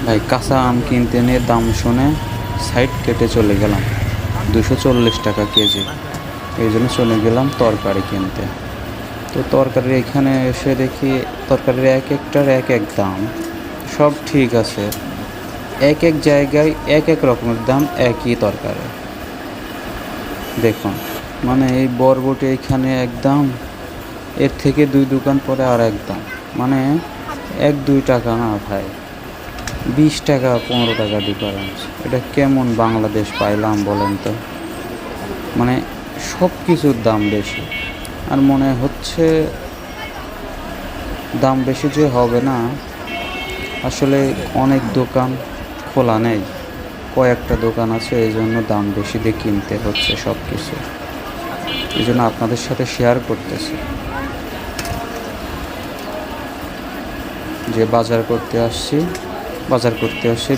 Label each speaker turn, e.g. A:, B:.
A: ভাই কাঁচা আম কিনতে নিয়ে দাম শুনে সাইড কেটে চলে গেলাম। 240 টাকা কেজি। এই জন্য চলে গেলাম তরকারি কিনতে। তো তরকারির এখানে এসে দেখি তরকারির এক একটার এক এক দাম। সব ঠিক আছে, এক এক জায়গায় এক এক রকমের দাম একই তরকারি। দেখুন, মানে এই বরবটি এখানে এক দাম, এর থেকে 2 দোকান পরে আর এক দাম। মানে 1-2 টাকা না ভাই, 20 টাকা 15 টাকা ডিফারেন্স। এটা কেমন বাংলাদেশ পাইলাম বলেন তো? মানে সব কিছুর দাম বেশি। আর মনে হচ্ছে দাম বেশি যে হবে না, আসলে অনেক দোকান খোলা নেই, কয়েকটা দোকান আছে, এই জন্য দাম বেশি দিয়ে কিনতে হচ্ছে সব কিছু। এই জন্য আপনাদের সাথে শেয়ার করতেছি যে বাজার করতে আসছি।